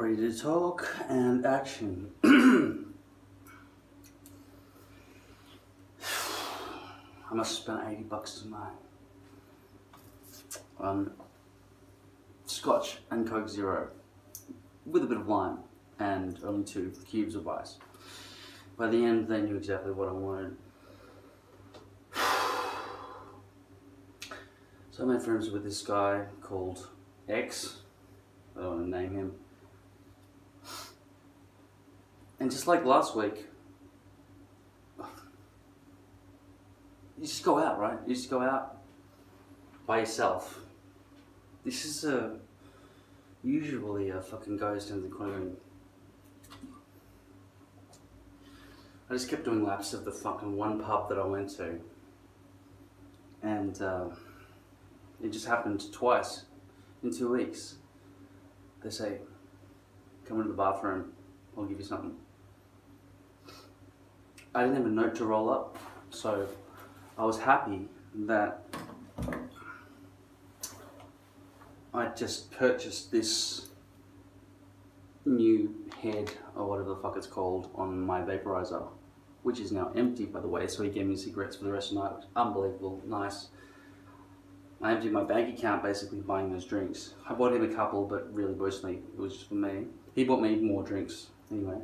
Ready to talk and action. I must have spent $80 tonight on Scotch and Coke Zero with a bit of lime and only 2 cubes of ice. By the end, they knew exactly what I wanted. So I made friends with this guy called X. I don't want to name him. And just like last week, you just go out, right? You just go out by yourself. This is usually a fucking ghost in the corner. I just kept doing laps of the fucking one pub that I went to. And it just happened twice in 2 weeks. They say, come into the bathroom, I'll give you something. I didn't have a note to roll up, so I was happy that I just purchased this new head, or whatever the fuck it's called, on my vaporizer, which is now empty, by the way, so he gave me cigarettes for the rest of the night, which is unbelievable, nice. I emptied my bank account basically buying those drinks. I bought him a couple, but really mostly it was just for me. He bought me more drinks, anyway.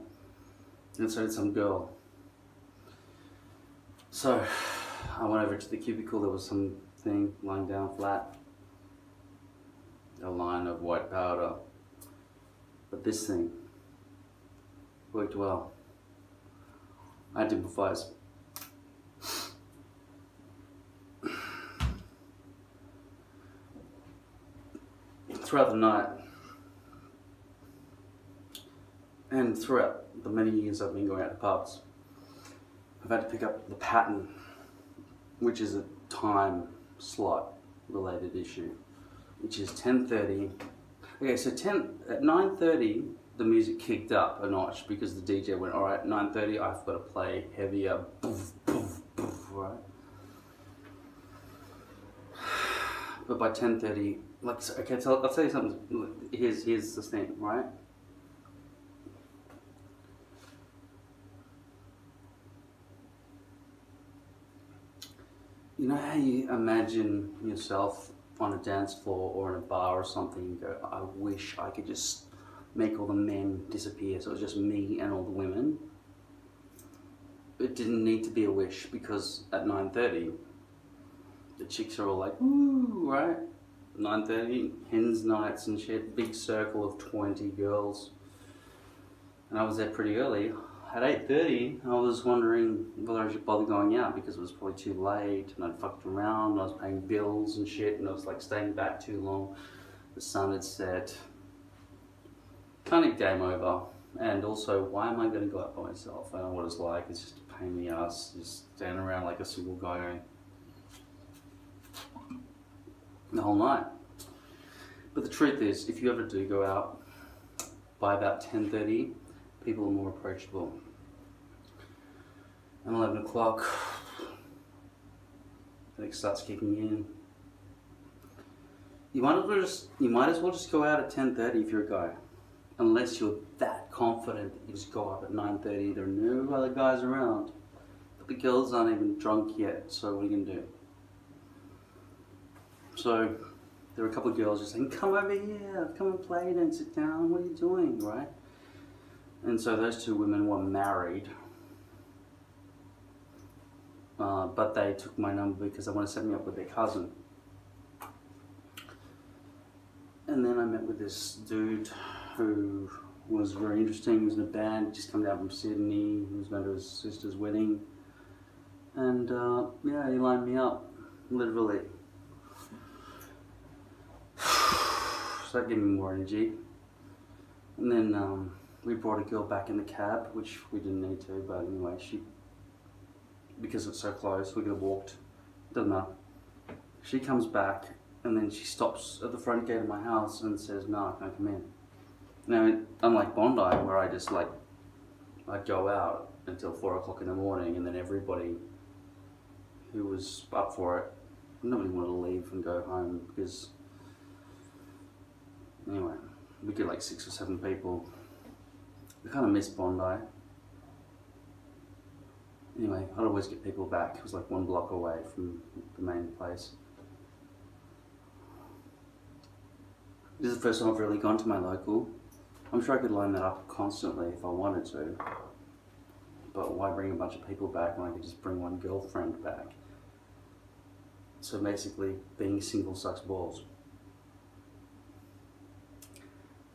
And so did some girl. So, I went over to the cubicle, there was some thing lying down flat. A line of white powder. But this thing worked well. I had to improvise. Throughout the night, and throughout the many years I've been going out to pubs, I've had to pick up the pattern, which is a time slot related issue, which is 10:30. Okay, so at 9:30 the music kicked up a notch because the DJ went, alright, 9:30 I've got to play heavier, boof, boof, boof, right? But by 10:30, like, okay, so I'll tell you something. Here's the thing, right? You know how you imagine yourself on a dance floor or in a bar or something and go, I wish I could just make all the men disappear so it was just me and all the women? It didn't need to be a wish, because at 9:30 the chicks are all like, ooh, right? 9:30, hens nights and shit, big circle of 20 girls. And I was there pretty early. At 8:30, I was wondering whether I should bother going out because it was probably too late and I'd fucked around, I was paying bills and shit, and I was like staying back too long. The sun had set. Kind of game over. And also, why am I going to go out by myself? I know what it's like, it's just a pain in the ass, just standing around like a single guy going the whole night. But the truth is, if you ever do go out by about 10:30, people are more approachable. And 11 o'clock, it starts kicking in. You might as well just go out at 10:30 if you're a guy, unless you're that confident that you just go up at 9:30. There are no other guys around, but the girls aren't even drunk yet. So what are you gonna do? So there were a couple of girls just saying, come over here, come and play, don't sit down, what are you doing, right? And so those 2 women were married, but they took my number because they want to set me up with their cousin. And then I met with this dude who was very interesting. He was in a band, just come down from Sydney, he was going to his sister's wedding. And yeah, he lined me up, literally. So that gave me more energy. And then we brought a girl back in the cab, which we didn't need to, but anyway, because it's so close, we could have walked, doesn't matter. She comes back, and then she stops at the front gate of my house and says, no, I can't come in. Now, unlike Bondi, where I just like, I'd go out until 4 o'clock in the morning, and then everybody who was up for it, nobody wanted to leave and go home, because, anyway, we get like 6 or 7 people. We kind of miss Bondi. Anyway, I'd always get people back. It was like 1 block away from the main place. This is the first time I've really gone to my local. I'm sure I could line that up constantly if I wanted to. But why bring a bunch of people back when I could just bring one girlfriend back? So basically, being single sucks balls.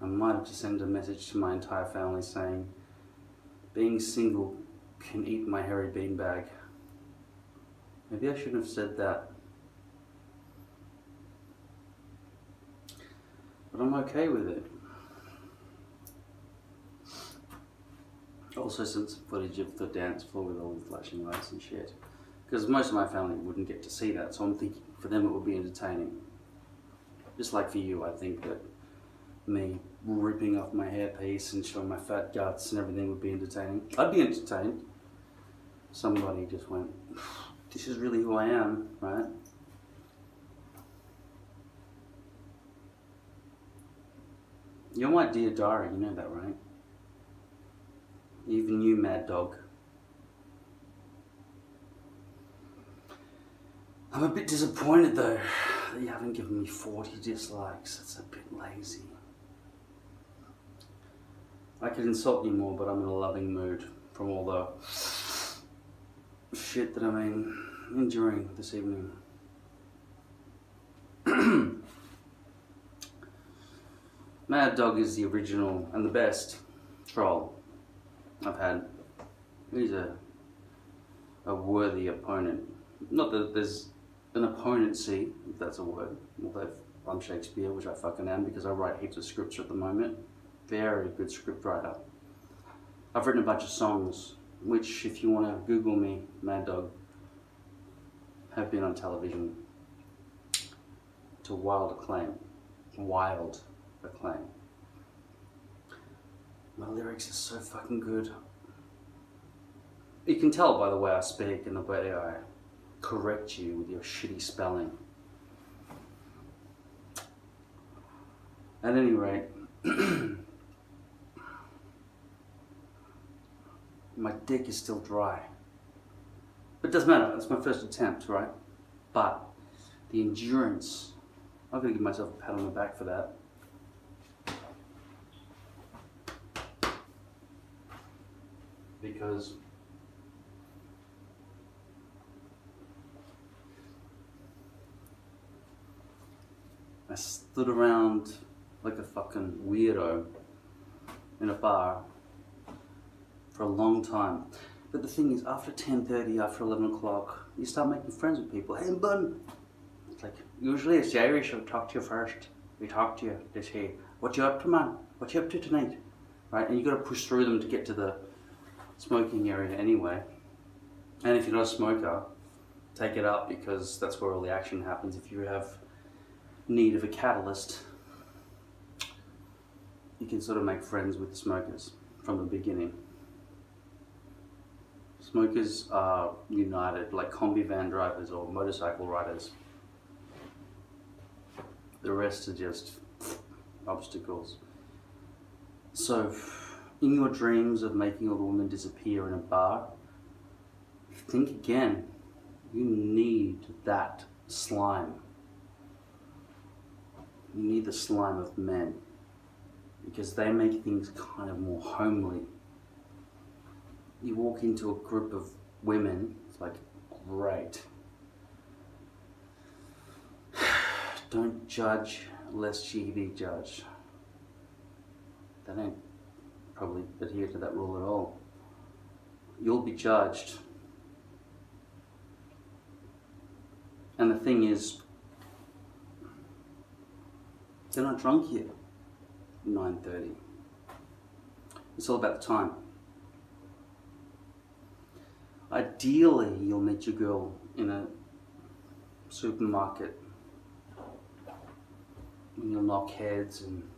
I might have to send a message to my entire family saying, being single can eat my hairy beanbag. Maybe I shouldn't have said that. But I'm okay with it. Also sent some footage of the dance floor with all the flashing lights and shit. Because most of my family wouldn't get to see that, so I'm thinking for them it would be entertaining. Just like for you, I think that me ripping off my hairpiece and showing my fat guts and everything would be entertaining. I'd be entertained. Somebody just went, this is really who I am, right? You're my dear diary, you know that, right? Even you, mad dog. I'm a bit disappointed though that you haven't given me 40 dislikes. That's a bit lazy. I could insult you more, but I'm in a loving mood from all the shit that I'm enduring this evening. Mad Dog is the original and the best troll I've had. He's a worthy opponent. Not that there's an opponency, if that's a word, although I'm Shakespeare, which I fucking am because I write heaps of scripts at the moment. Very good script writer. I've written a bunch of songs, which if you want to Google me, Mad Dog, have been on television to wild acclaim. Wild acclaim. My lyrics are so fucking good. You can tell by the way I speak and the way I correct you with your shitty spelling. At any rate, my dick is still dry. But it doesn't matter, it's my first attempt, right? But the endurance, I've got to give myself a pat on the back for that. Because I stood around like a fucking weirdo in a bar for a long time. But the thing is, after 10:30, after 11 o'clock, you start making friends with people. Hey, bud. It's like, usually it's the Irish who talk to you first. We talk to you. They say, what you up to, man? What you up to tonight? Right? And you got to push through them to get to the smoking area anyway. And if you're not a smoker, take it up because that's where all the action happens. If you have need of a catalyst, you can sort of make friends with the smokers from the beginning. Smokers are united, like combi van drivers or motorcycle riders. The rest are just obstacles. So, in your dreams of making all the women disappear in a bar, think again. You need that slime. You need the slime of men because they make things kind of more homely. You walk into a group of women, it's like, great. Don't judge lest ye be judged. They don't probably adhere to that rule at all. You'll be judged. And the thing is, they're not drunk yet. 9:30. It's all about the time. Ideally, you'll meet your girl in a supermarket. And you'll knock heads and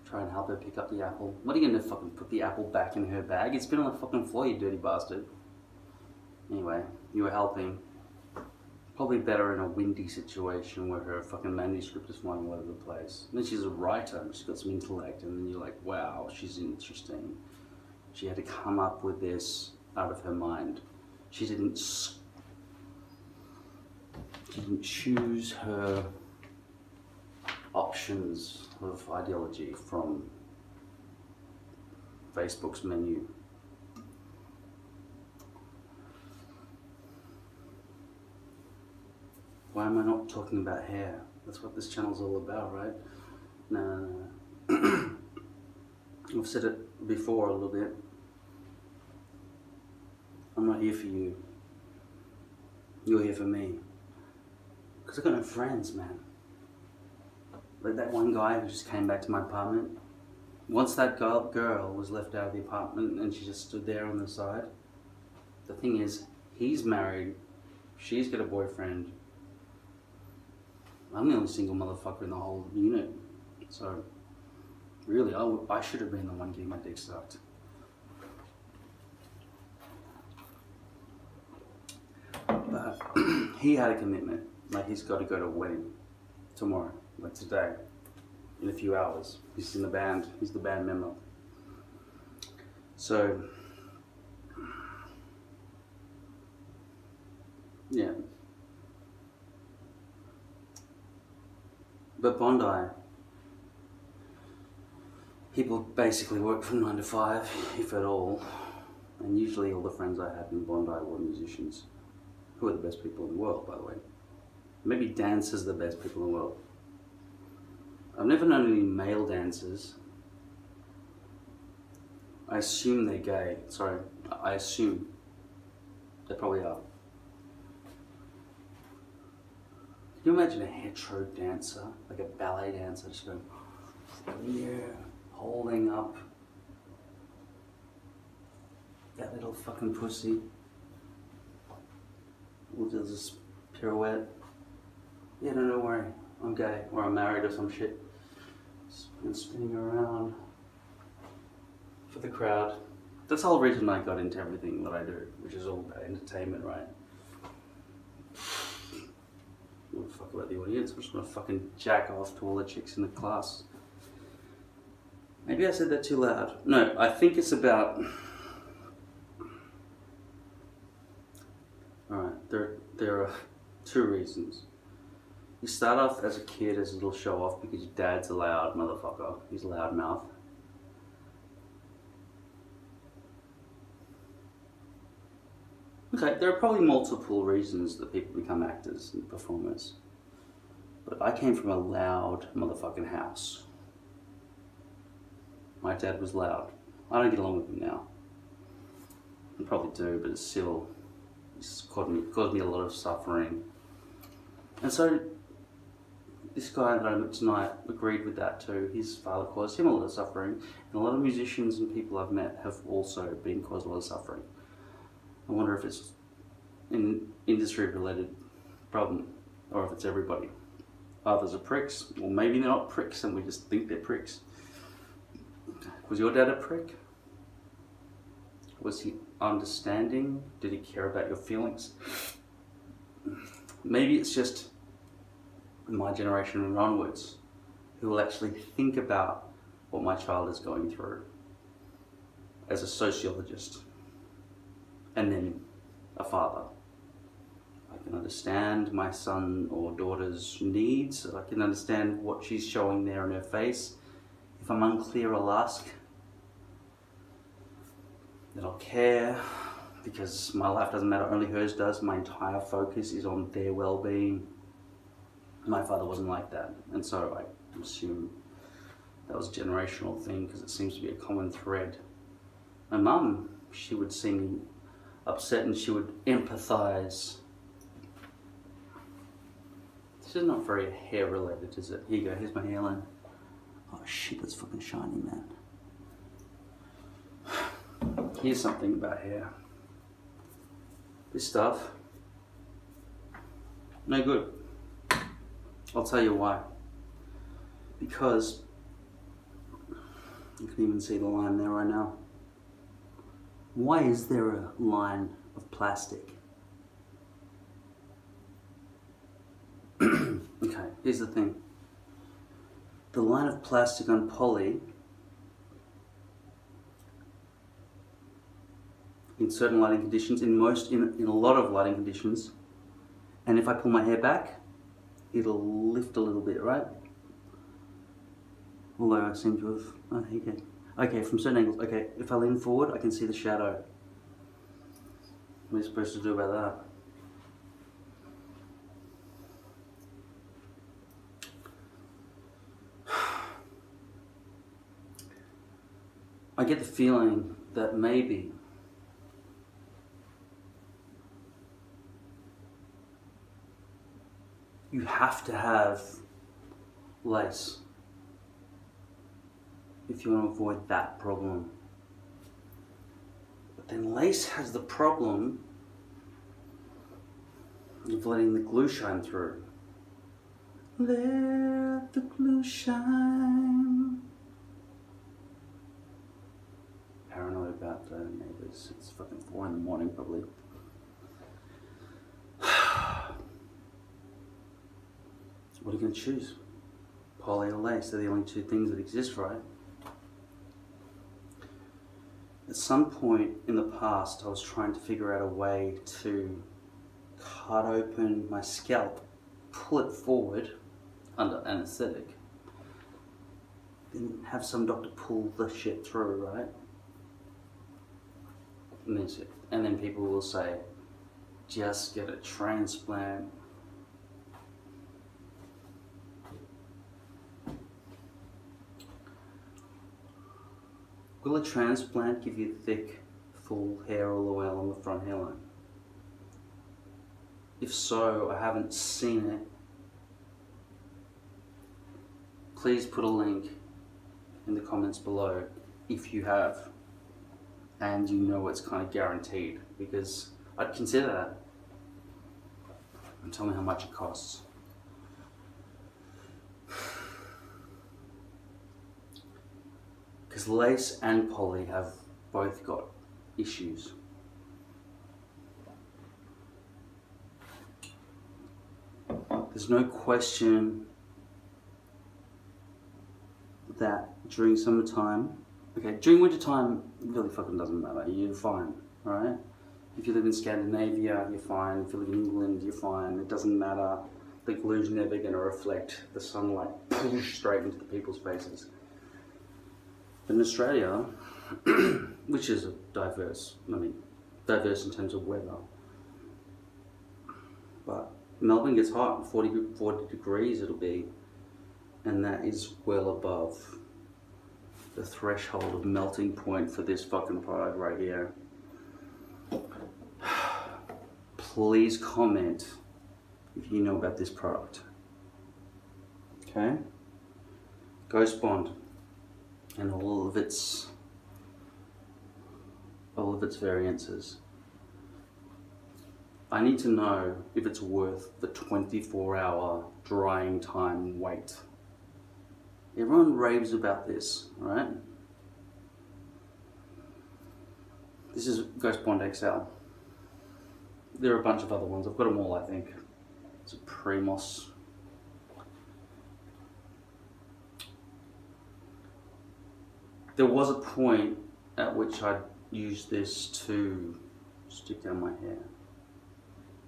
try and help her pick up the apple. What are you gonna do, fucking put the apple back in her bag? It's been on the fucking floor, you dirty bastard. Anyway, you were helping. Probably better in a windy situation where her fucking manuscript is flying all over the place. And then she's a writer, and she's got some intellect, and then you're like, wow, she's interesting. She had to come up with this out of her mind. She didn't choose her options of ideology from Facebook's menu. Why am I not talking about hair? That's what this channel's all about, right? No. I've said it before a little bit. I'm not here for you. You're here for me. Because I've got no friends, man. Like that one guy who just came back to my apartment. Once that girl was left out of the apartment and she just stood there on the side. The thing is, he's married. She's got a boyfriend. I'm the only single motherfucker in the whole unit. So, really, I should have been the one getting my dick sucked. But he had a commitment. Like, he's got to go to a wedding tomorrow, like today, in a few hours. He's in the band. He's the band member. So, yeah. But Bondi, people basically work from 9 to 5, if at all. And usually all the friends I had in Bondi were musicians, who are the best people in the world, by the way. Maybe dancers are the best people in the world. I've never known any male dancers. I assume they're gay. Sorry, I assume. They probably are. Can you imagine a hetero dancer, like a ballet dancer, just going, yeah, holding up that little fucking pussy? We'll do this pirouette. Yeah, no, don't worry, I'm gay, or I'm married or some shit. Spinning around for the crowd. That's the whole reason I got into everything that I do, which is all about entertainment, right? I don't fuck about the audience. I'm just gonna fucking jack off to all the chicks in the class. Maybe I said that too loud. No, I think it's about. Alright, there are two reasons. You start off as a kid as a little show off because your dad's a loud motherfucker. He's a loud mouth. Okay, there are probably multiple reasons that people become actors and performers. But I came from a loud motherfucking house. My dad was loud. I don't get along with him now. I probably do, but it's caused me a lot of suffering. And so, this guy that I met tonight agreed with that too. His father caused him a lot of suffering. And a lot of musicians and people I've met have also been caused a lot of suffering. I wonder if it's an industry-related problem, or if it's everybody. Others are pricks, or maybe they're not pricks and we just think they're pricks. Was your dad a prick? Was he understanding? Did he care about your feelings? Maybe it's just my generation and onwards who will actually think about what my child is going through as a sociologist. And then a father. I can understand my son or daughter's needs. I can understand what she's showing there in her face. If I'm unclear, I'll ask. That I'll care, because my life doesn't matter, only hers does. My entire focus is on their well-being. My father wasn't like that, and so I assume that was a generational thing, because it seems to be a common thread. My mum, she would see me upset and she would empathize. This is not very hair related, is it? Here you go, here's my hairline. Oh shit, that's fucking shiny, man. Here's something about hair. This stuff, no good. I'll tell you why. Because, you can even see the line there right now. Why is there a line of plastic? here's the thing. The line of plastic on poly, in certain lighting conditions, in a lot of lighting conditions, and if I pull my hair back, it'll lift a little bit, right? Although I seem to have, okay, from certain angles, okay, if I lean forward, I can see the shadow. What are you supposed to do about that? I get the feeling that maybe you have to have lace if you want to avoid that problem. But then lace has the problem of letting the glue shine through. Let the glue shine. Paranoid about the neighbours. It's fucking 4 in the morning probably. What are you going to choose? Poly or lace? They're the only two things that exist, right? At some point in the past, I was trying to figure out a way to cut open my scalp, pull it forward under anaesthetic, then have some doctor pull the shit through, right? And then people will say, just get a transplant. Will a transplant give you thick, full hair all the way along the front hairline? If so, I haven't seen it. Please put a link in the comments below if you have and you know it's kind of guaranteed, because I'd consider that. And tell me how much it costs. Because lace and poly have both got issues. There's no question that during summertime, okay, during wintertime, it really fucking doesn't matter, you're fine, right? If you live in Scandinavia, you're fine. If you live in England, you're fine. It doesn't matter. The glue's never going to reflect the sunlight straight into the people's faces. But in Australia, which is diverse in terms of weather, but Melbourne gets hot, 40 degrees it'll be, and that is well above the threshold of melting point for this fucking product right here. Please comment if you know about this product. Okay? Ghost Bond and all of its variances. I need to know if it's worth the 24-hour drying time wait. Everyone raves about this, right? This is Ghost Bond XL. There are a bunch of other ones. I've got them all, I think. It's a Primos. There was a point at which I'd used this to stick down my hair,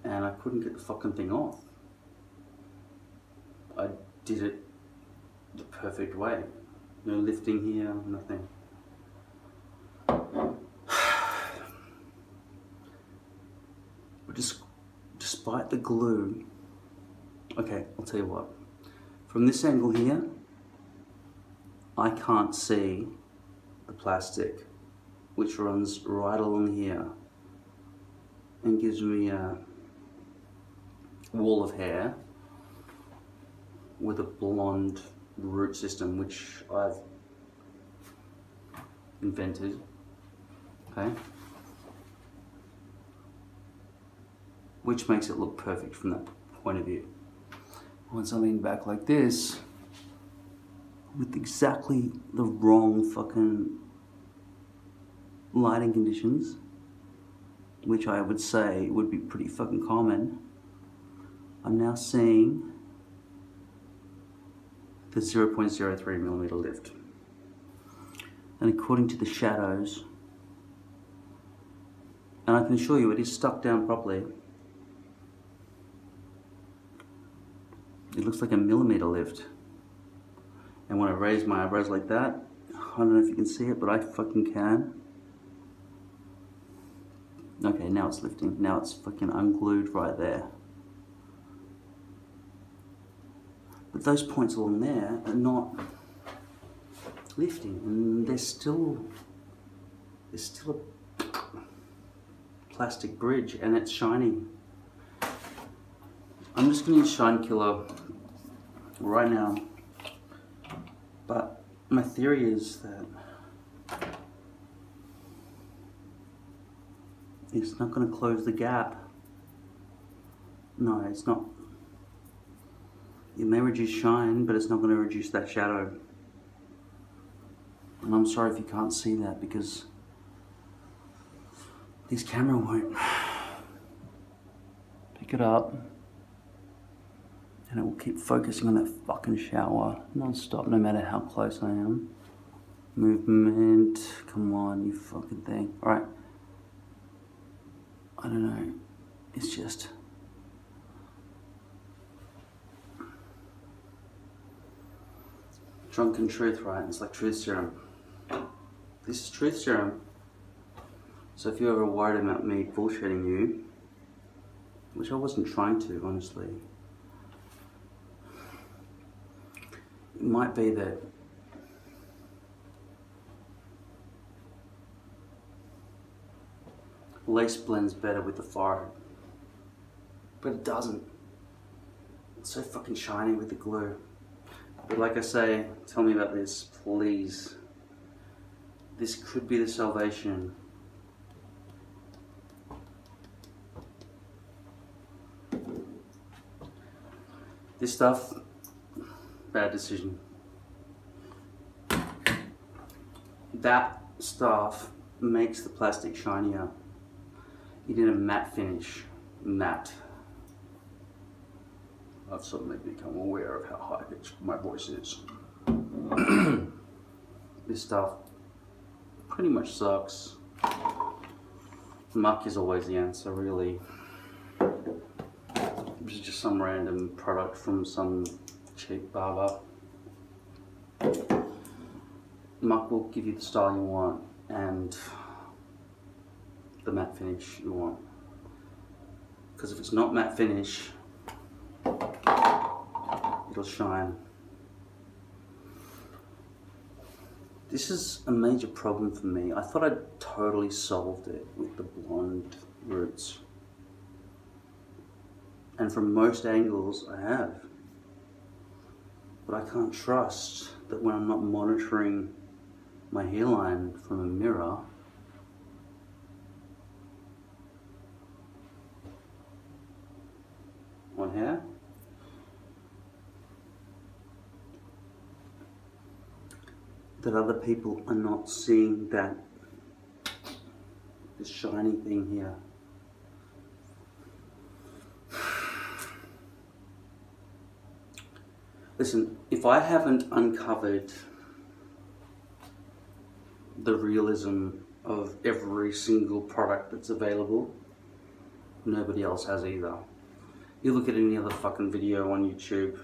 and I couldn't get the fucking thing off. I did it the perfect way. No lifting here, nothing. But despite the glue, okay, I'll tell you what. From this angle here, I can't see the plastic, which runs right along here and gives me a wall of hair with a blonde root system, which I've invented, okay? Which makes it look perfect from that point of view. Once I lean back like this, with exactly the wrong fucking lighting conditions, which I would say would be pretty fucking common, I'm now seeing the 0.03mm lift. And according to the shadows, and I can assure you it is stuck down properly, it looks like a millimeter lift. And when I raise my eyebrows like that, I don't know if you can see it, but I fucking can. Okay, now it's lifting. Now it's fucking unglued right there. But those points along there are not lifting, and there's still a plastic bridge, and it's shining. I'm just going to use Shine Killer right now, but my theory is that it's not going to close the gap. No, it's not. It may reduce shine, but it's not going to reduce that shadow. And I'm sorry if you can't see that, because this camera won't pick it up, and it will keep focusing on that fucking shower non-stop, no matter how close I am. Movement, come on, you fucking thing. Alright. I don't know, it's just... Drunken truth, right? It's like truth serum. This is truth serum. So if you're ever worried about me bullshitting you, which I wasn't trying to, honestly, it might be that lace blends better with the forehead, but it doesn't. It's so fucking shiny with the glue. But like I say, tell me about this, please. This could be the salvation. This stuff, bad decision. That stuff makes the plastic shinier. You need a matte finish. Matte. I've suddenly become aware of how high pitched my voice is. This stuff pretty much sucks. Muck is always the answer, really. This is just some random product from some cheap barber. Muck will give you the style you want and the matte finish you want. Because if it's not matte finish, it'll shine. This is a major problem for me. I thought I'd totally solved it with the blonde roots. And from most angles I have. But I can't trust that when I'm not monitoring my hairline from a mirror, on hair, that other people are not seeing that this shiny thing here. Listen, if I haven't uncovered the realism of every single product that's available, nobody else has either. You look at any other fucking video on YouTube,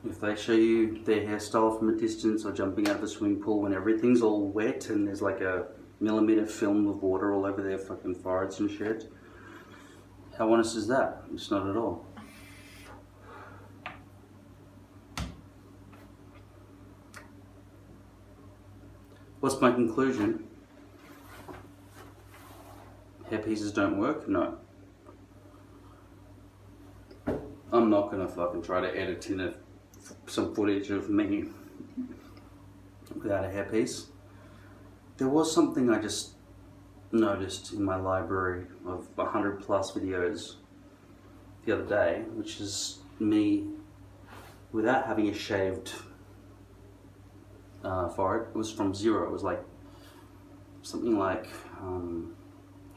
if they show you their hairstyle from a distance or jumping out of a swimming pool when everything's all wet and there's like a millimeter film of water all over their fucking foreheads and shit, how honest is that? It's not at all. What's my conclusion? Hair pieces don't work? No. I'm not gonna fucking try to edit in some footage of me without a hairpiece. There was something I just noticed in my library of 100 plus videos the other day, which is me without having a shaved forehead. It was from zero. It was like something like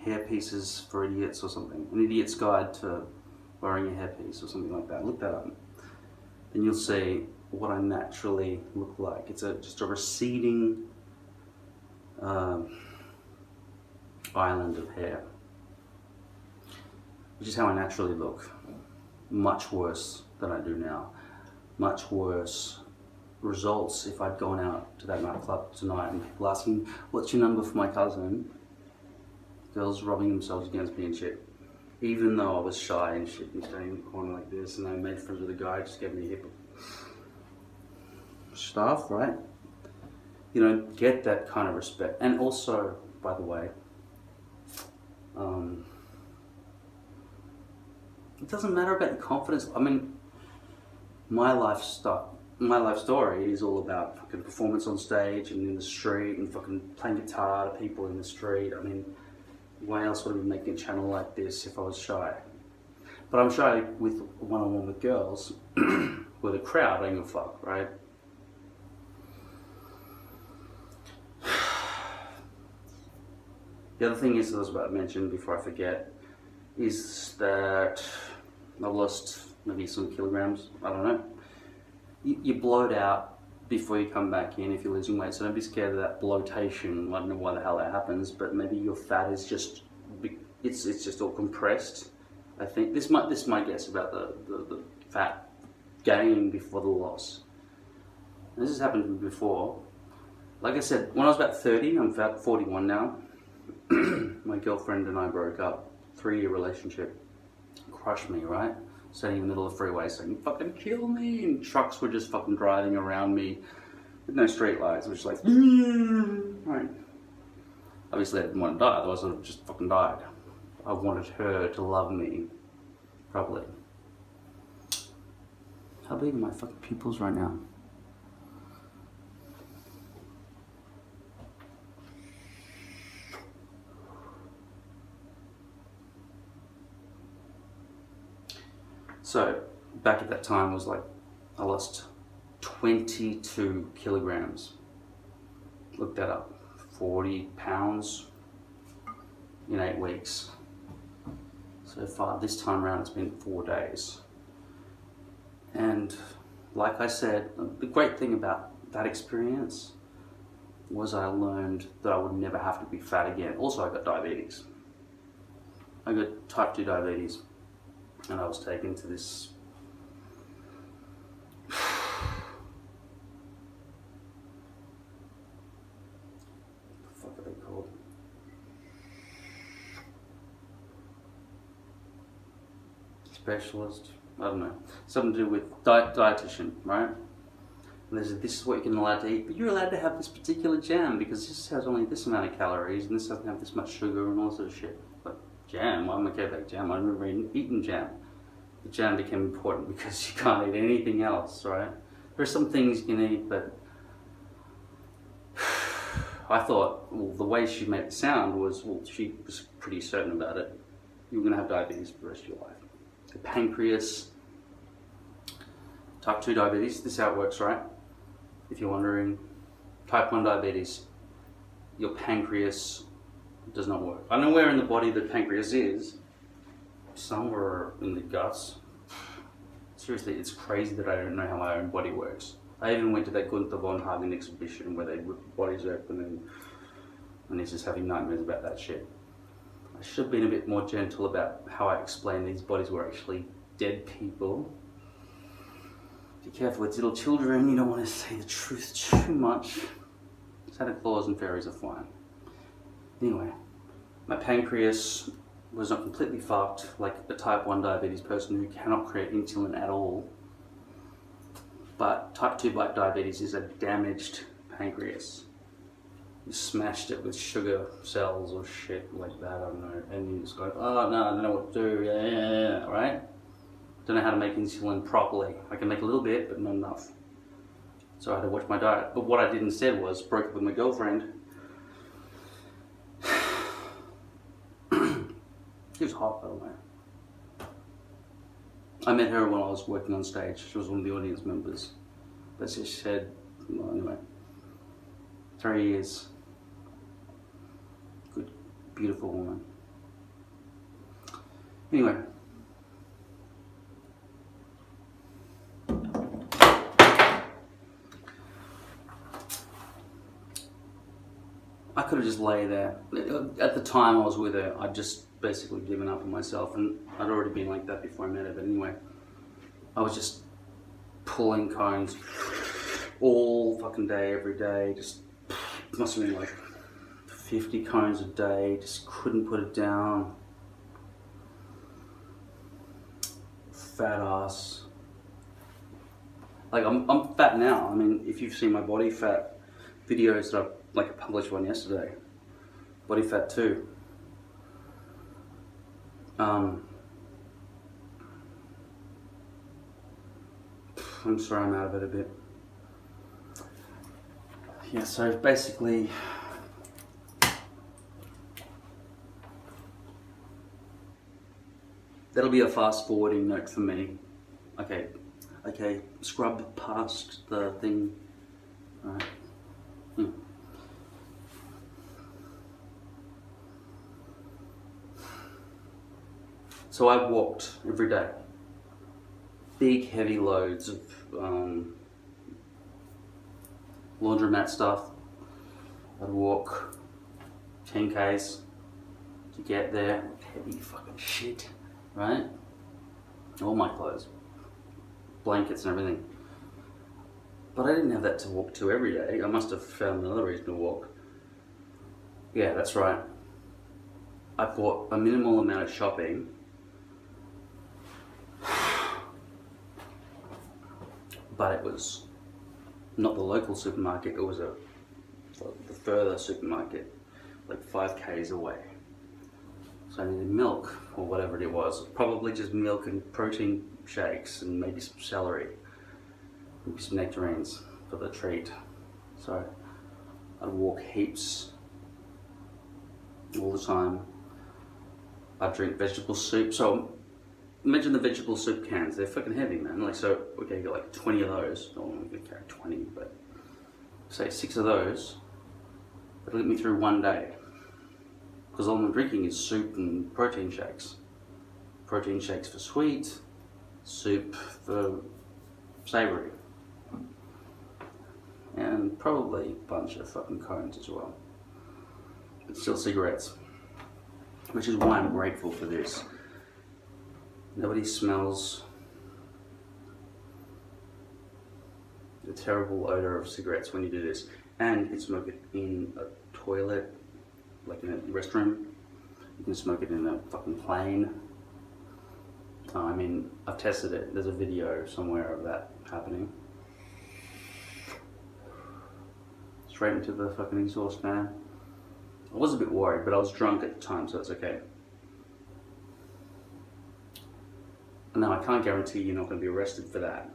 hair pieces for idiots or something. An idiot's guide to wearing a hairpiece or something like that. Look that up. Then you'll see what I naturally look like. It's just a receding island of hair, which is how I naturally look. Much worse than I do now. Much worse results if I'd gone out to that nightclub tonight and people asking, what's your number for my cousin? Girls rubbing themselves against me and shit. Even though I was shy and shit and standing in the corner like this and I made friends with a guy who just gave me a hip stuff, right? You know, get that kind of respect. And also, by the way, it doesn't matter about your confidence. I mean, my life story is all about fucking performance on stage and in the street and fucking playing guitar to people in the street. I mean, why else would I be making a channel like this if I was shy? But I'm shy with one-on-one with girls, with a crowd, I don't give a fuck, right? The other thing is, that I was about to mention before I forget, is that I've lost maybe some kilograms, I don't know. You bloat out before you come back in if you're losing weight, so don't be scared of that bloatation. I don't know why the hell that happens, but maybe your fat is just, it's just all compressed. I think this my guess about the fat gain before the loss. And this has happened to me before. Like I said, when I was about 30, I'm about 41 now. My girlfriend and I broke up. 3-year relationship. Crushed me, right? Standing in the middle of the freeway saying, fucking kill me, and trucks were just fucking driving around me with no street lights. It was just like, right. Obviously I didn't want to die, otherwise I would have just fucking died. I wanted her to love me properly. How big are my fucking pupils right now? So, back at that time was like, I lost 22 kilograms. Look that up. 40 pounds in 8 weeks. So far, this time around, it's been 4 days. And like I said, the great thing about that experience was I learned that I would never have to be fat again. Also, I got diabetes. I got type 2 diabetes. And I was taken to this what the fuck are they called? Specialist? I don't know. Something to do with dietitian, right? And they said, this is what you're allowed to eat, but you're allowed to have this particular jam because this has only this amount of calories and this doesn't have this much sugar and all sort of shit. But jam? I'm okay about jam. I've never even eaten jam. The jam became important because you can't eat anything else, right? There are some things you can eat, but I thought, well, the way she made it sound was, well, she was pretty certain about it. You're going to have diabetes for the rest of your life. The pancreas, type 2 diabetes, this is how it works, right? If you're wondering, type 1 diabetes, your pancreas does not work. I don't know where in the body the pancreas is, somewhere in the guts. Seriously, it's crazy that I don't know how my own body works. I even went to that Gunther von Hagen exhibition where they rip bodies open and he's just having nightmares about that shit. I should have been a bit more gentle about how I explain these bodies were actually dead people. Be careful with little children, you don't want to say the truth too much. Santa Claus and fairies are fine. Anyway, my pancreas was not completely fucked like a type 1 diabetes person who cannot create insulin at all. But type 2 diabetes is a damaged pancreas. You smashed it with sugar cells or shit like that, I don't know. And you just go, oh no, I don't know what to do, yeah, right? Don't know how to make insulin properly. I can make a little bit, but not enough. So I had to watch my diet. But what I did instead was broke up with my girlfriend. She was hot, by the way. I met her when I was working on stage. She was one of the audience members. But she said, well, anyway, 3 years. Good, beautiful woman. Anyway. I could have just lay there. At the time I was with her, I'd just basically given up on myself, and I'd already been like that before I met her, but anyway. I was just pulling cones all fucking day, every day, just must have been like 50 cones a day, just couldn't put it down. Fat ass. Like I'm fat now. I mean, if you've seen my body fat videos that I published one yesterday, body fat too. I'm sorry, I'm out of it a bit. Yeah, so basically, that'll be a fast forwarding note for me. Okay, scrub past the thing. Alright. So I walked every day. Big heavy loads of laundromat stuff. I'd walk 10Ks to get there. Heavy fucking shit, right? All my clothes, blankets and everything. But I didn't have that to walk to every day. I must have found another reason to walk. Yeah, that's right. I bought a minimal amount of shopping. But it was not the local supermarket, it was the further supermarket, like 5Ks away. So I needed milk, or whatever it was. Probably just milk and protein shakes, and maybe some celery, maybe some nectarines for the treat. So I'd walk heaps, all the time. I'd drink vegetable soup. So imagine the vegetable soup cans, they're fucking heavy, man. Like, so, okay, you got like 20 of those. Oh, I'm gonna carry 20, but say 6 of those, it'll get me through one day. Because all I'm drinking is soup and protein shakes. Protein shakes for sweet, soup for savory. And probably a bunch of fucking cones as well. But still cigarettes. Which is why I'm grateful for this. Nobody smells the terrible odor of cigarettes when you do this. And you can smoke it in a toilet, like in a restroom. You can smoke it in a fucking plane. I mean, I've tested it. There's a video somewhere of that happening. Straight into the fucking exhaust fan. I was a bit worried, but I was drunk at the time, so it's okay. No, I can't guarantee you're not going to be arrested for that.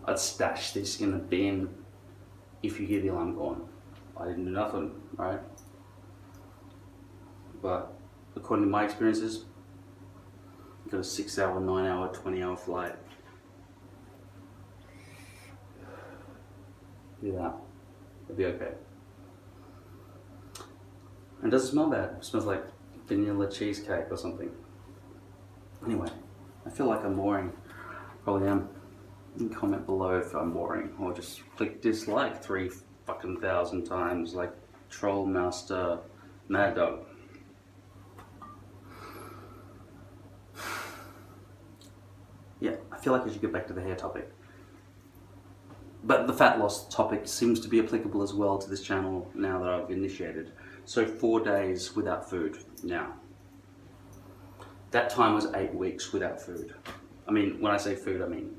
I'd stash this in the bin if you hear the alarm going. I didn't do nothing, right? But according to my experiences, you got a 6-hour, 9-hour, 20-hour flight. Do that. It'll be okay. And it doesn't smell bad. It smells like vanilla cheesecake or something. Anyway, I feel like I'm boring. Probably am. You can comment below if I'm boring, or just click dislike 3,000 times like Troll Master Mad Dog. Yeah, I feel like I should get back to the hair topic. But the fat loss topic seems to be applicable as well to this channel now that I've initiated. So 4 days without food now. That time was 8 weeks without food. I mean, when I say food, I mean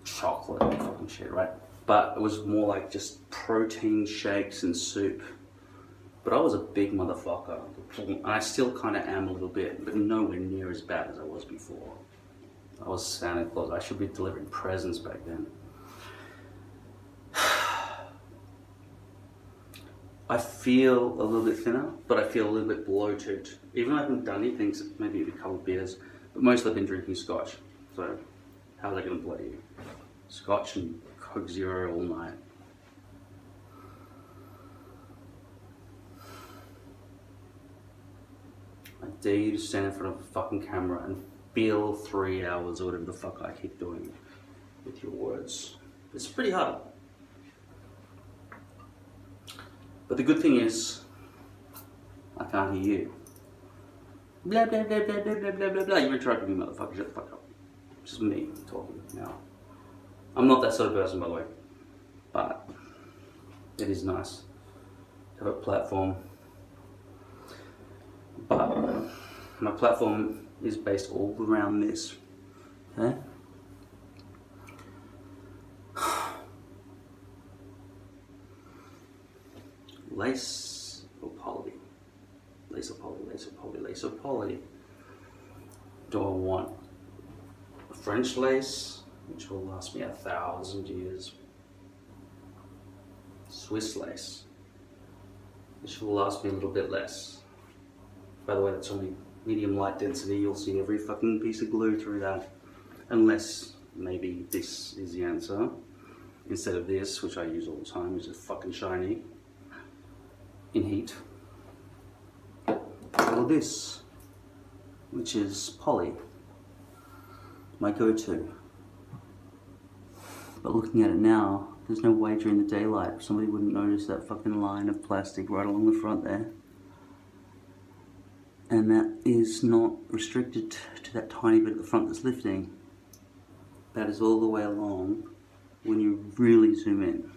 chocolate and fucking shit, right? But it was more like just protein shakes and soup. But I was a big motherfucker. And I still kind of am a little bit, but nowhere near as bad as I was before. I was Santa Claus. I should be delivering presents back then. I feel a little bit thinner, but I feel a little bit bloated. Even though I haven't done anything, maybe a couple of beers, but mostly I've been drinking scotch. So, how's that going to blow you? Scotch and Coke Zero all night. I dare you to stand in front of a fucking camera and feel 3 hours or whatever the fuck I keep doing with your words. It's pretty hard. But the good thing is, I can't hear you. Blah blah blah blah blah blah blah blah blah. You're interrupting me, motherfucker. Shut the fuck up. It's just me talking now. I'm not that sort of person, by the way. But it is nice to have a platform. But my platform is based all around this. Okay? Lace or poly? Lace or poly, lace or poly, lace or poly. Do I want a French lace, which will last me 1,000 years? Swiss lace, which will last me a little bit less. By the way, that's only medium light density. You'll see every fucking piece of glue through that. Unless maybe this is the answer. Instead of this, which I use all the time, which is fucking shiny in heat. Or this, which is poly, my go-to. But looking at it now, there's no way during the daylight somebody wouldn't notice that fucking line of plastic right along the front there. And that is not restricted to that tiny bit at the front that's lifting. That is all the way along when you really zoom in.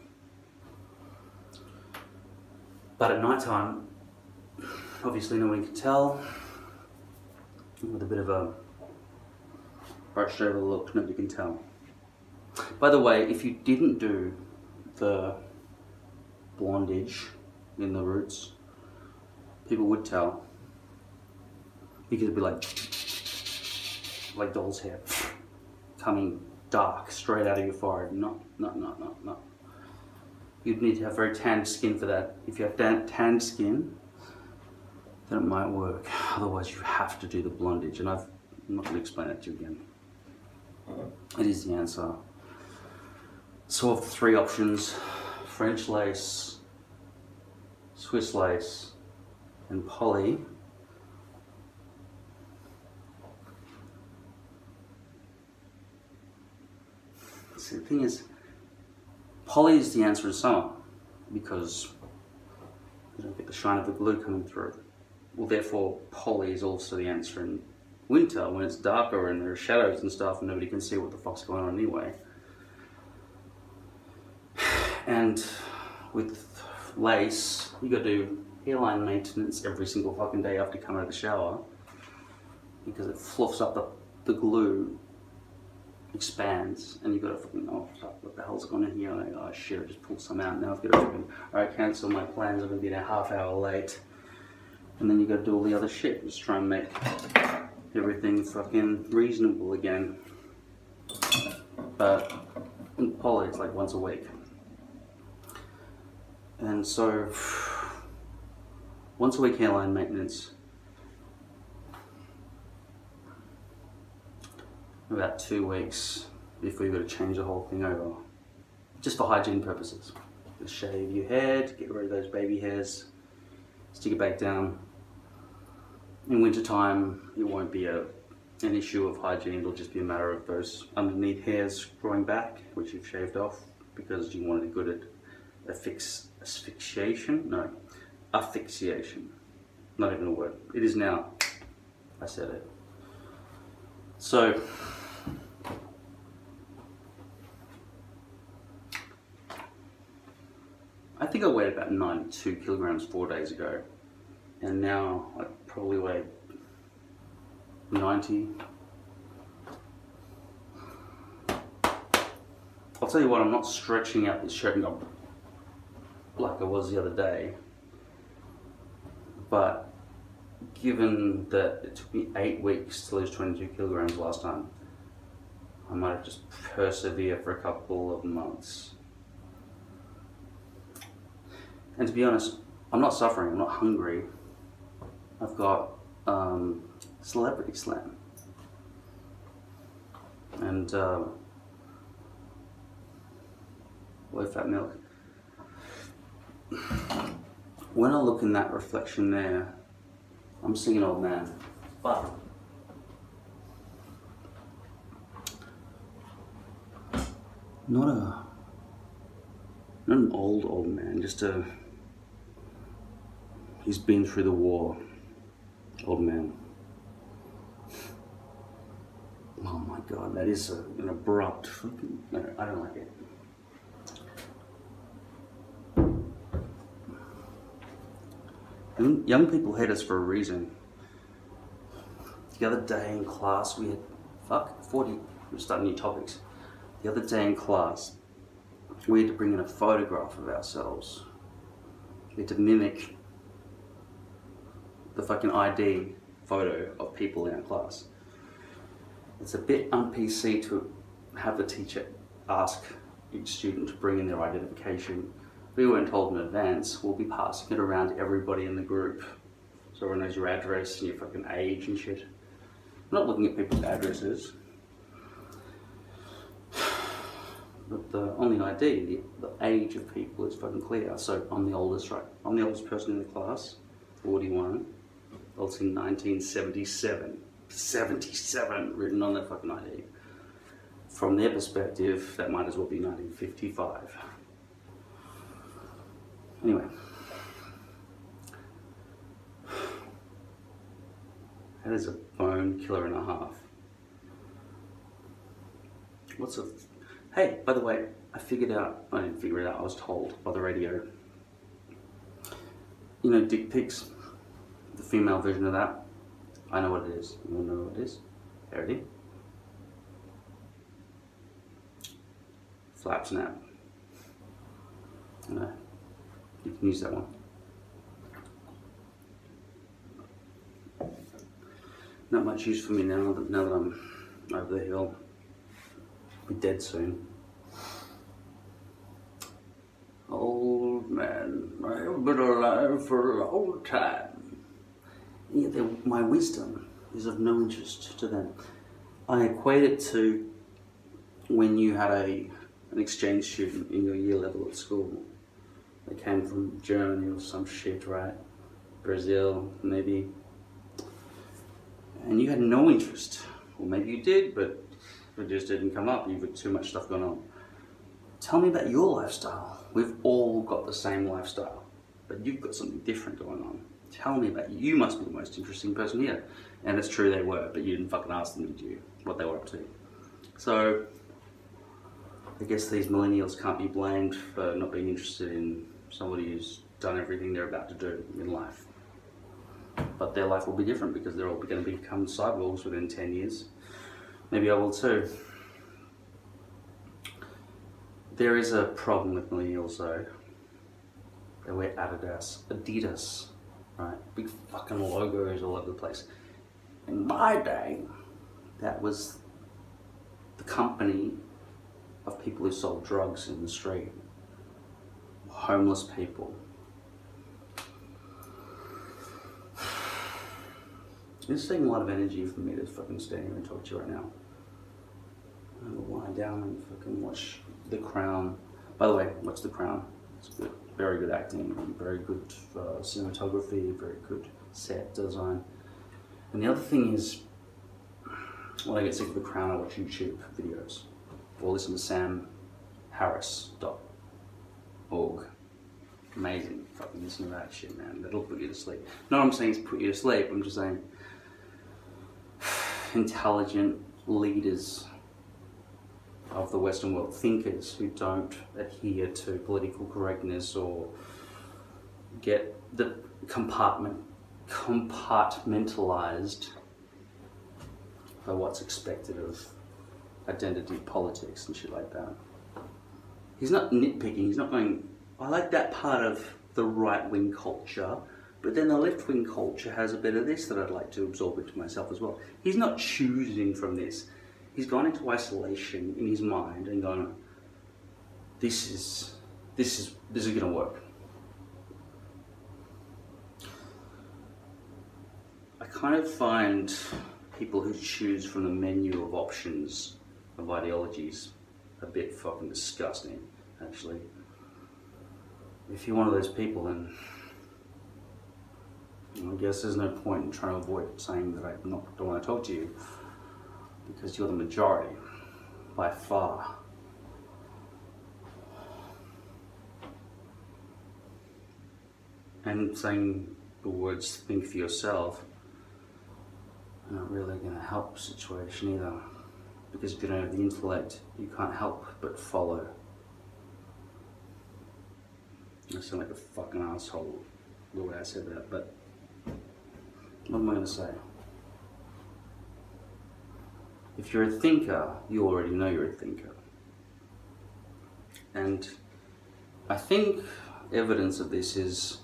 But at night time, obviously no one can tell. With a bit of a brushed over look, nobody can tell. By the way, if you didn't do the blondage in the roots, people would tell. Because it'd be like doll's hair coming dark straight out of your forehead. No. You'd need to have very tanned skin for that. If you have tanned skin, then it might work. Otherwise, you have to do the blondage, and I'm not going to explain that to you again. It is the answer. So of the three options, French lace, Swiss lace, and poly, see, the thing is, poly is the answer in summer because you don't get the shine of the glue coming through. Well, therefore, poly is also the answer in winter when it's darker and there are shadows and stuff and nobody can see what the fuck's going on anyway. And with lace, you got to do hairline maintenance every single fucking day after you come out of the shower because it fluffs up the glue, expands, and you've got to fucking, oh fuck, what the hell's going on here? Like, oh shit, I just pulled some out, now I've got to fucking, alright, cancel my plans, I'm going to be a half hour late. And then you got to do all the other shit, just try and make everything fucking reasonable again. But in poly, it's like once a week. And so, once a week hairline maintenance, about 2 weeks before you've got to change the whole thing over. Just for hygiene purposes. Just shave your head, get rid of those baby hairs, stick it back down. In winter time, it won't be an issue of hygiene, it'll just be a matter of those underneath hairs growing back, which you've shaved off because you wanted good at asphyxiation. No, asphyxiation. Not even a word. It is now. I said it. So, I think I weighed about 92 kilograms 4 days ago, and now I probably weigh 90. I'll tell you what, I'm not stretching out this shirt and going like I was the other day, but given that it took me 8 weeks to lose 22 kilograms last time, I might have just persevere for a couple of months. And to be honest, I'm not suffering, I'm not hungry. I've got celebrity slam. And low fat milk. When I look in that reflection there, I'm seeing an old man, but not an old man, just a He's been through the war, old man. Oh my god, that is an abrupt fucking... No, I don't like it. And young people hate us for a reason. The other day in class we had... Fuck, 40... We're starting new topics. The other day in class, we had to bring in a photograph of ourselves. We had to mimic the fucking ID photo of people in our class. It's a bit un-PC to have the teacher ask each student to bring in their identification. We weren't told in advance. We'll be passing it around to everybody in the group, so everyone knows your address and your fucking age and shit. I'm not looking at people's addresses. But on the ID, the age of people is fucking clear. So I'm the oldest, right? I'm the oldest person in the class, 41. Also in 1977. 77 written on their fucking ID. From their perspective, that might as well be 1955. Anyway. That is a bone killer and a half. What's a... Hey, by the way, I didn't figure it out, I was told by the radio. You know, dick pics, the female version of that. I know what it is. You wanna know what it is? Parody. Flap snap. You know, you can use that one. Not much use for me now that I'm over the hill. I'll be dead soon. Old man, I've been alive for a long time. Yeah, my wisdom is of no interest to them. I equate it to when you had an exchange student in your year level at school. They came from Germany or some shit, right? Brazil, maybe. And you had no interest. Or maybe you did, but it just didn't come up. You've got too much stuff going on. Tell me about your lifestyle. We've all got the same lifestyle, but you've got something different going on. Tell me about you. You must be the most interesting person here. And it's true they were, but you didn't fucking ask them, did you? What they were up to. So, I guess these millennials can't be blamed for not being interested in somebody who's done everything they're about to do in life. But their life will be different because they're all going to become cyborgs within 10 years. Maybe I will too. There is a problem with millennials though. They wear Adidas, right? Big fucking logos all over the place. In my day, that was the company of people who sold drugs in the street. Homeless people. It's taking a lot of energy for me to fucking stand here and talk to you right now. I'm gonna lie down and fucking watch The Crown. By the way, watch The Crown. It's good. Very good acting, very good cinematography, very good set design. And the other thing is, when I get sick of The Crown, I watch YouTube videos. Or listen to samharris.org. Amazing. Fucking listen to that shit, man. That'll put you to sleep. Not I'm saying it's put you to sleep, I'm just saying intelligent leaders of the Western world, thinkers who don't adhere to political correctness or get the compartmentalized by what's expected of identity politics and shit like that. He's not nitpicking, he's not going, I like that part of the right-wing culture, but then the left-wing culture has a bit of this that I'd like to absorb into myself as well. He's not choosing from this. He's gone into isolation in his mind and gone, this is gonna work. I kind of find people who choose from the menu of options of ideologies a bit fucking disgusting, actually. If you're one of those people, then I guess there's no point in trying to avoid saying that I don't want to talk to you, because you're the majority, by far. And saying the words think for yourself are not really going to help the situation either. Because if you don't have the intellect, you can't help but follow. I sound like a fucking asshole the way I said that, but what am I going to say? If you're a thinker, you already know you're a thinker. And I think evidence of this is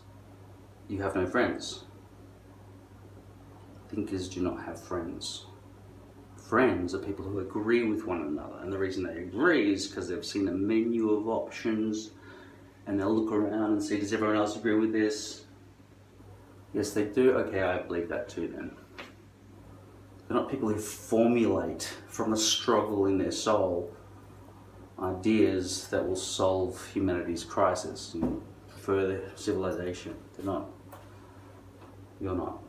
you have no friends. Thinkers do not have friends. Friends are people who agree with one another, and the reason they agree is because they've seen a menu of options and they'll look around and see, does everyone else agree with this? Yes, they do. Okay, I believe that too then. They're not people who formulate from a struggle in their soul ideas that will solve humanity's crisis and further civilization. They're not. You're not.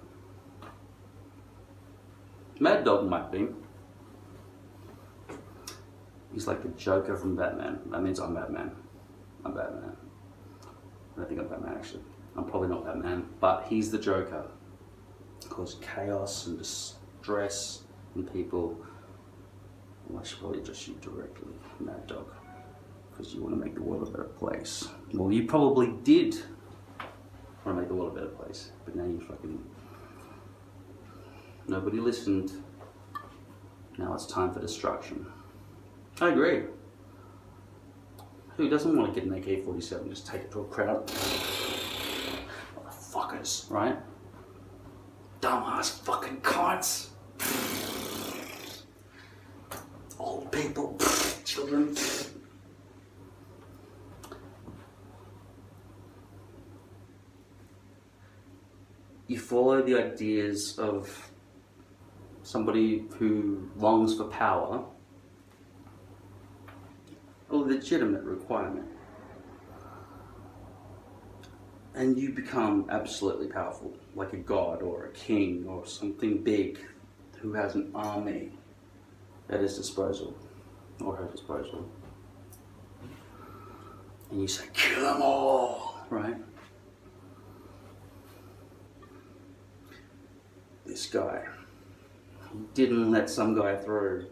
Mad Dog might be. He's like the Joker from Batman. That means I'm Batman. I'm Batman. I don't think I'm Batman actually. I'm probably not Batman, but he's the Joker. Cause chaos and distress in people. Well, I should probably address you directly, Mad Dog, because you want to make the world a better place. Well, you probably did want to make the world a better place, but now you fucking... Nobody listened. Now it's time for destruction. I agree. Who doesn't want to get an AK-47 and just take it to a crowd? Motherfuckers, right? Dumbass fucking cunts. Old people, children. You follow the ideas of somebody who longs for power, a legitimate requirement, and you become absolutely powerful, like a god or a king or something big who has an army at his disposal or her disposal, and you say, kill them all, right? This guy, he didn't let some guy through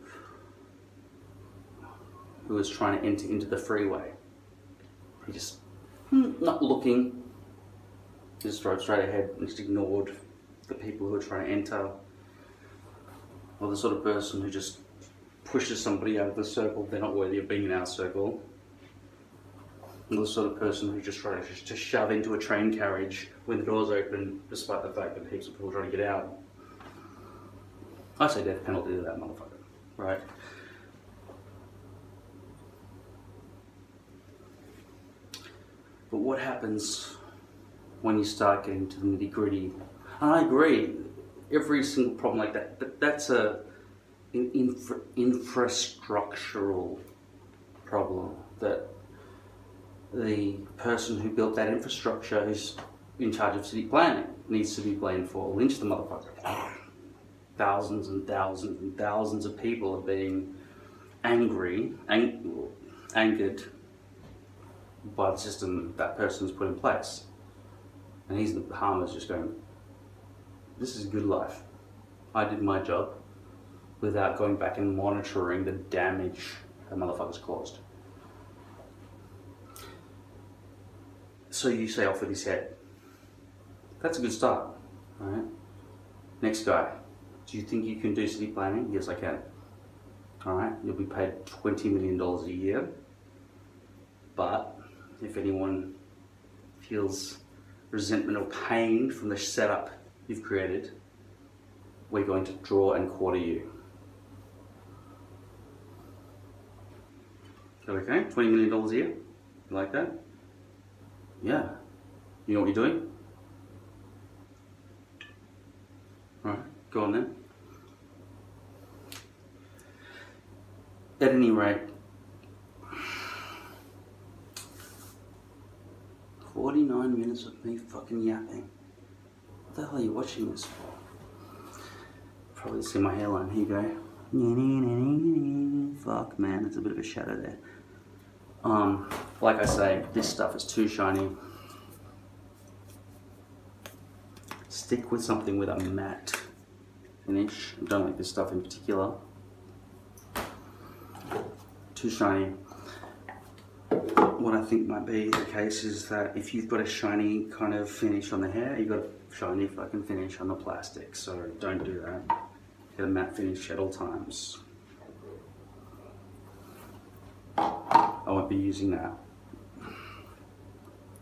who was trying to enter into the freeway. He just, not looking, just drove straight ahead and just ignored the people who were trying to enter. Or the sort of person who just pushes somebody out of the circle, they're not worthy of being in our circle. Or the sort of person who just tries to shove into a train carriage when the door's open, despite the fact that heaps of people are trying to get out. I say death penalty to that motherfucker, right? But what happens when you start getting to the nitty gritty? And I agree, every single problem like that, but that's an infrastructural problem that the person who built that infrastructure who's in charge of city planning needs to be blamed for. Lynch the motherfucker. Thousands and thousands and thousands of people are being angered by the system that person's put in place. And he's the Bahamas just going, this is good life. I did my job without going back and monitoring the damage that motherfucker's caused. So you say off with his head. That's a good start, right? Next guy. Do you think you can do city planning? Yes, I can. All right, you'll be paid $20 million a year. But if anyone feels resentment or pain from the setup you've created, we're going to draw and quarter you. Is that okay? $20 million a year? You like that? Yeah. You know what you're doing? All right, go on then. At any rate, 49 minutes of me fucking yapping. What the hell are you watching this for? Probably see my hairline. Here you go. Fuck, man, there's a bit of a shadow there. Like I say, this stuff is too shiny. Stick with something with a matte finish. I don't like this stuff in particular. Too shiny. What I think might be the case is that if you've got a shiny kind of finish on the hair, you've got a shiny fucking finish on the plastic. So don't do that. Get a matte finish at all times. I won't be using that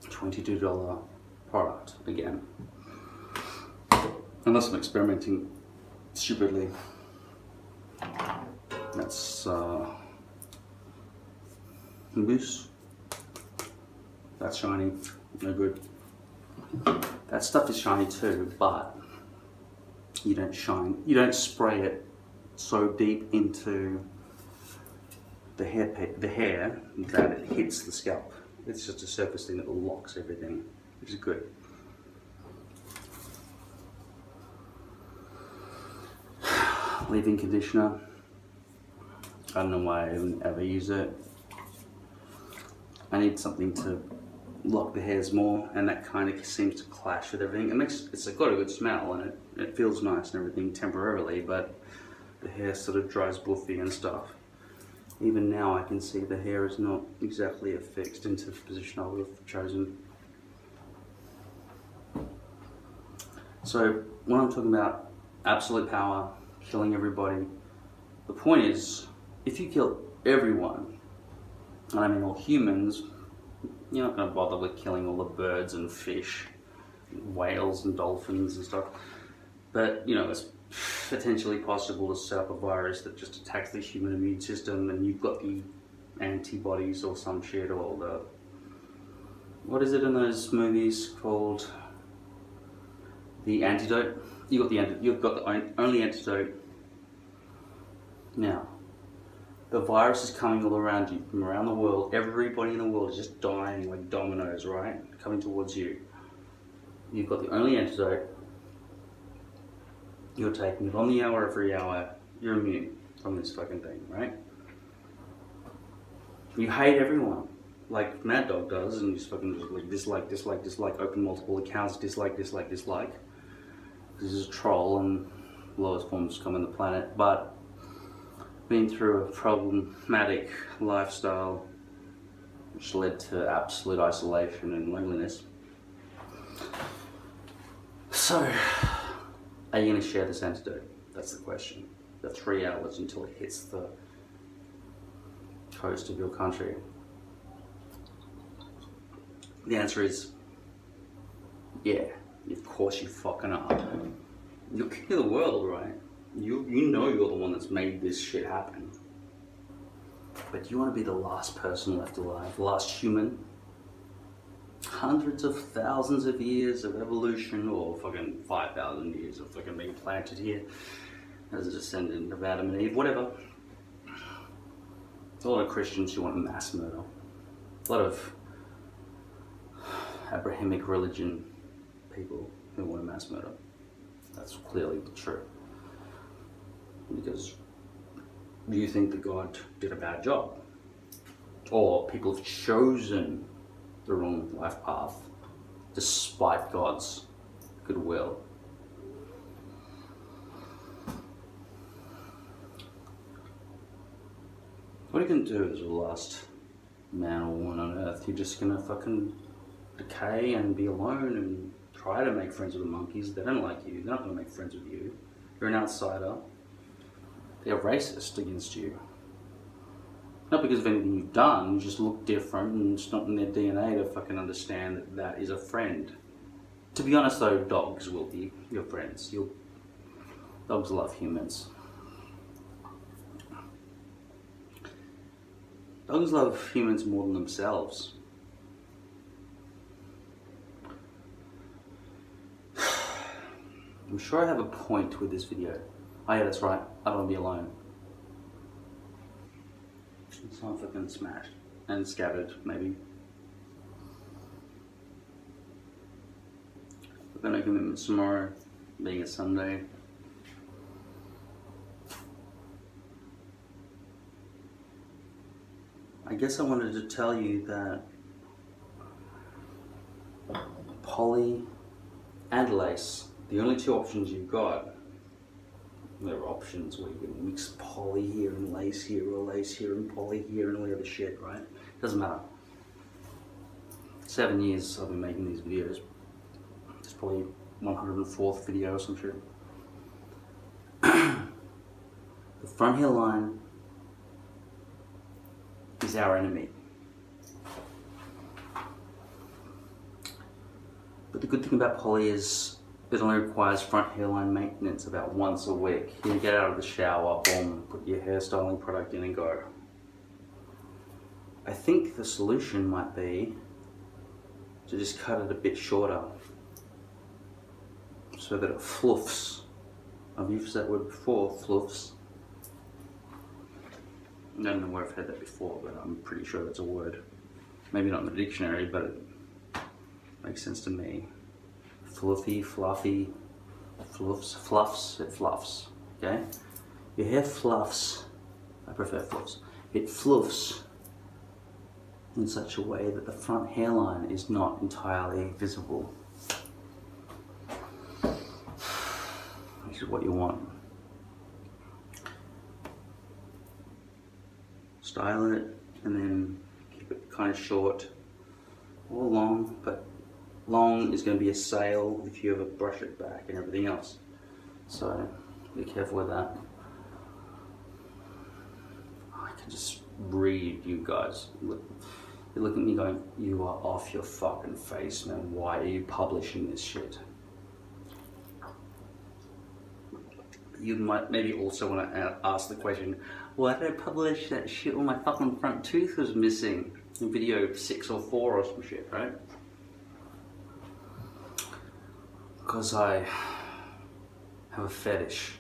$22 product again. Unless I'm experimenting stupidly. That's mousse. That's shiny, no good. That stuff is shiny too, but you don't spray it so deep into the hair that it hits the scalp. It's just a surface thing that locks everything, which is good. Leave-in conditioner. I don't know why I even ever use it. I need something to lock the hairs more, and that kind of seems to clash with everything. It's got a good smell, and it feels nice and everything temporarily, but the hair sort of dries buffy and stuff. Even now I can see the hair is not exactly affixed into the position I would have chosen. So when I'm talking about absolute power, killing everybody, the point is, if you kill everyone, and I mean all humans, you're not going to bother with killing all the birds and fish, and whales and dolphins and stuff. But, you know, it's potentially possible to set up a virus that just attacks the human immune system, and you've got the antibodies or some shit, or the... what is it in those movies called? The antidote? You've got the only antidote. Now, the virus is coming all around you, from around the world. Everybody in the world is just dying like dominoes, right? Coming towards you. You've got the only antidote. You're taking it on the hour, every hour. You're immune from this fucking thing, right? You hate everyone, like Mad Dog does, and you just fucking just like dislike, dislike, dislike, open multiple accounts, dislike, dislike, dislike. This is a troll and lowest forms come on the planet, but been through a problematic lifestyle which led to absolute isolation and loneliness. So, are you going to share this antidote? That's the question. The 3 hours until it hits the coast of your country. The answer is, yeah, of course you fucking are. You'll kill the world, right? You know you're the one that's made this shit happen. But you want to be the last person left alive, the last human. Hundreds of thousands of years of evolution, or fucking 5,000 years of fucking being planted here as a descendant of Adam and Eve, whatever. A lot of Christians who want mass murder. A lot of Abrahamic religion people who want mass murder. That's clearly true. Because you think that God did a bad job, or people have chosen the wrong life path despite God's goodwill. What are you going to do as the last man or woman on earth? You're just going to fucking decay and be alone and try to make friends with the monkeys. They don't like you. They're not going to make friends with you. You're an outsider. They're racist against you. Not because of anything you've done, you just look different, and it's not in their DNA to fucking understand that that is a friend. To be honest though, dogs will be your friends. Dogs love humans. Dogs love humans more than themselves. I'm sure I have a point with this video. Oh yeah, that's right, I don't want to be alone. So I'm fucking smashed and scattered, maybe. I've got no commitments tomorrow, being a Sunday. I guess I wanted to tell you that Polly and Lace The only two options you've got, there are options where you can mix poly here and lace here, or lace here and poly here and all the other shit, right? Doesn't matter. 7 years I've been making these videos. It's probably 104th video or some shit. The front hairline is our enemy. But the good thing about poly is it only requires front hairline maintenance about once a week. You get out of the shower, boom, put your hairstyling product in and go. I think the solution might be to just cut it a bit shorter so that it fluffs. I've used that word before, fluffs. I don't know where I've heard that before, but I'm pretty sure that's a word. Maybe not in the dictionary, but it makes sense to me. Fluffy, fluffy, fluffs, it fluffs, okay? Your hair fluffs, I prefer fluffs. It fluffs in such a way that the front hairline is not entirely visible. Which is what you want. Style it and then keep it kind of short or long, but long is going to be a sail if you ever brush it back and everything else. So be careful with that. I can just read you guys. You look at me going, you are off your fucking face, man. Why are you publishing this shit? You might maybe also want to ask the question, why did I publish that shit when my fucking front tooth was missing in video 6 or 4 or some shit, right? Because I have a fetish.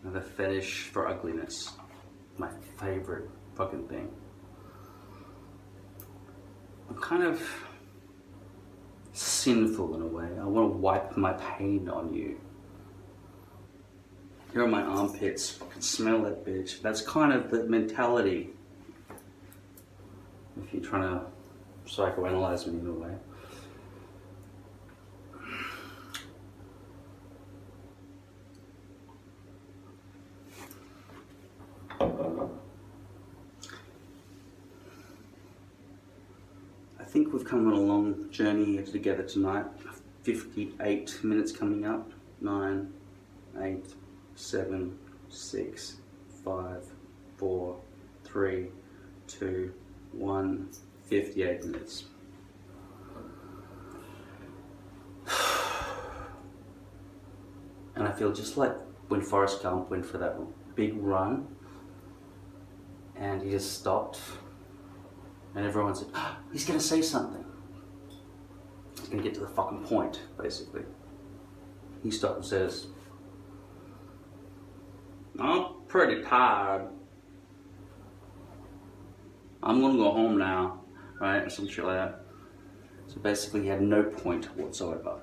I have a fetish for ugliness. My favorite fucking thing. I'm kind of sinful in a way. I want to wipe my pain on you. Here are my armpits. I can smell that bitch. That's kind of the mentality. If you're trying to psychoanalyze me in a way. I think we've come on a long journey together tonight. 58 minutes coming up. 9, 8, 7, 6, 5, 4, 3, 2, 1, 58 minutes. And I feel just like when Forrest Gump went for that big run and he just stopped and everyone said, oh, he's gonna say something. He's gonna get to the fucking point, basically. He stopped and says, I'm pretty tired. I'm gonna go home now, right? Or some shit like that. So basically he had no point whatsoever.